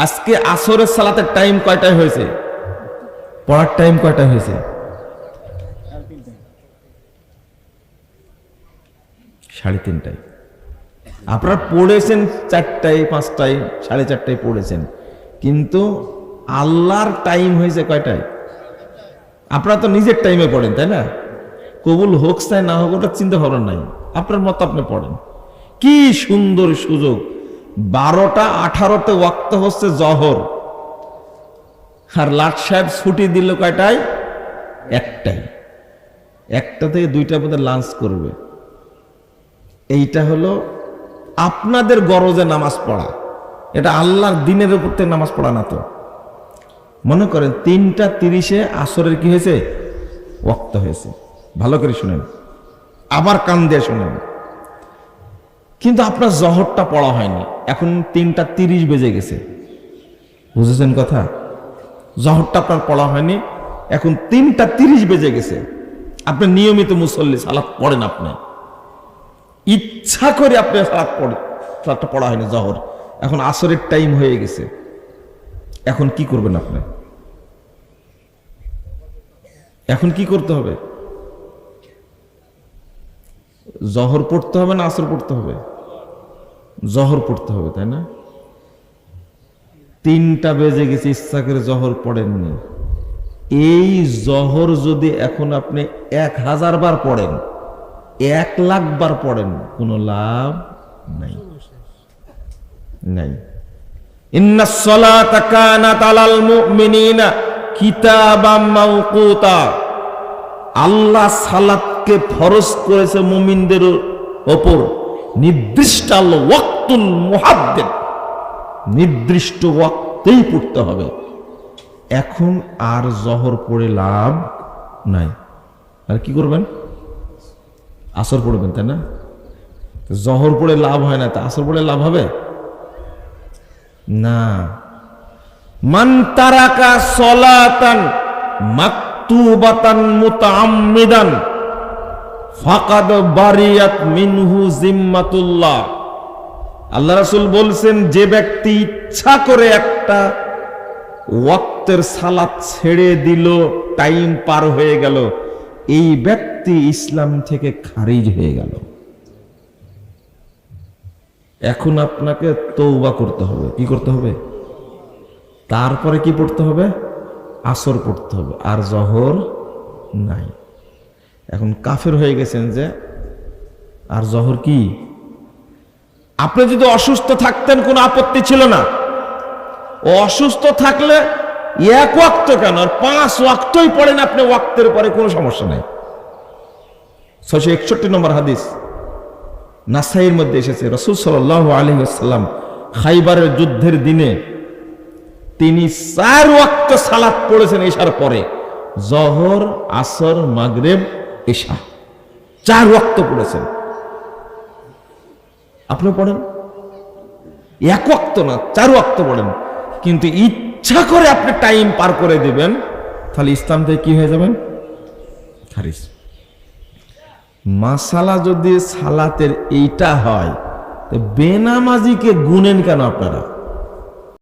আজকে আসরের সালাতের টাইম কয়টায় হয়েছে? পড়ার টাইম কয়টায় হয়েছে? 3:30টায়। আপনারা পড়েছেন 4টায়, 5টায়, 4:30টায় পড়েছেন, কিন্তু আল্লাহর টাইম হয়েছে কয়টায়? আপনারা তো নিজের টাইমে পড়েন, তাই না? কবুল হোক চাই না হোক ওটা চিন্তা ভাবনা নাই, আপনার মতো আপনি পড়েন। কি সুন্দর সুযোগ! 12টা 18তে ওয়াক্ত হচ্ছে জহর, আর লাট সাহেব ছুটি দিল কয়টায়? 1টায়। 1টা থেকে 2টা পর্যন্ত লাঞ্চ করবে। এইটা হলো আপনাদের গরজে নামাজ পড়া, এটা আল্লাহর দিনের উপর থেকে নামাজ পড়া না। তো মনে করেন 3:30-এ আসরের কি হয়েছে? ওয়াক্ত হয়েছে। ভালো করে শুনেন, আবার কান দিয়ে শুনেন। কিন্তু আপনার জহরটা পড়া হয়নি, এখন 3:30 বেজে গেছে। বুঝেছেন কথা? জহরটা আপনার পড়া হয়নি, এখন 3:30 বেজে গেছে। আপনি নিয়মিত মুসল্লি, সালাত পড়েন, আপনি ইচ্ছা করে আপনি সালাতটা পড়া হয়নি জহর, এখন আসরের টাইম হয়ে গেছে। এখন কি করবেন আপনি? এখন কি করতে হবে? জহর পড়তে হবে না আসর পড়তে হবে? জহর পড়তে হবে, তাই না? 3টা বেজে গেছে, ইচ্ছা করে জহর পড়েননি। এই জহর যদি এখন আপনি 1000 বার পড়েন, 1,00,000 বার পড়েন, কোনো লাভ নাই, নাই। ইন্নাস সালাতা কানাত আলাল মুমিনিনা কিতাবাম মাওকুতা। আল্লাহ সালাতকে ফরজ করেছে মুমিনদের উপর, নির্দিষ্ট ওয়াক্তুল মুহাদ্দাদ, নির্দিষ্ট ওয়াক্তেই পড়তে হবে। এখন আর জহর পড়ে লাভ নাই, আর কি করবেন? আসর পড়বেন, তাই না? জহর পড়ে লাভ হয় না, তা আসর পড়ে লাভ হবে না। মান তারাকা সলাতান মাকতুবাতান মুতাআম্মিদান ফাকাদ বারিয়াত মিনহু জিম্মাতুল্লাহ। আল্লাহ রাসূল বলছেন, যে ব্যক্তি ইচ্ছা করে একটা ওয়াক্তের সালাত ছেড়ে দিল, টাইম পার হয়ে গেল, এই ব্যক্তি ইসলাম থেকে খারিজ হয়ে গেল। এখন আপনাকে তওবা করতে হবে। কি করতে হবে? তারপরে কি পড়তে হবে? আসর পড়তে হবে, আর জহর নাই। এখন কাফের হয়ে গেছেন যে আর জহর কি? আপনি যদি অসুস্থ থাকতেন কোনো আপত্তি ছিল না, অসুস্থ থাকলে 1 ওয়াক্ত কেন, আর 5 ওয়াক্তই পড়েন আপনি, ওয়াক্তের পরে কোনো সমস্যা নাই। 661 নম্বর হাদিস নাসাইর মধ্যে এসেছে, রাসূল সাল্লাল্লাহু আলাইহি ওয়াসাল্লাম খাইবারের যুদ্ধের দিনে তিনি 4 ওয়াক্ত সালাত পড়েছেন ইশার পরে, জহর, আসর, মাগরিব, ইশা, 4 ওয়াক্ত পড়েছেন। আপনি পড়েন 1 ওয়াক্ত না, 4 ওয়াক্ত পড়েন, কিন্তু ইচ্ছা করে আপনি টাইম পার করে দিবেন, তাহলে ইসলাম থেকে কি হয়ে যাবেন? খারিজ। মাসালা যদি সালাতের এইটা হয়, বেনামাজিকে গুনেন কেন আপনারা?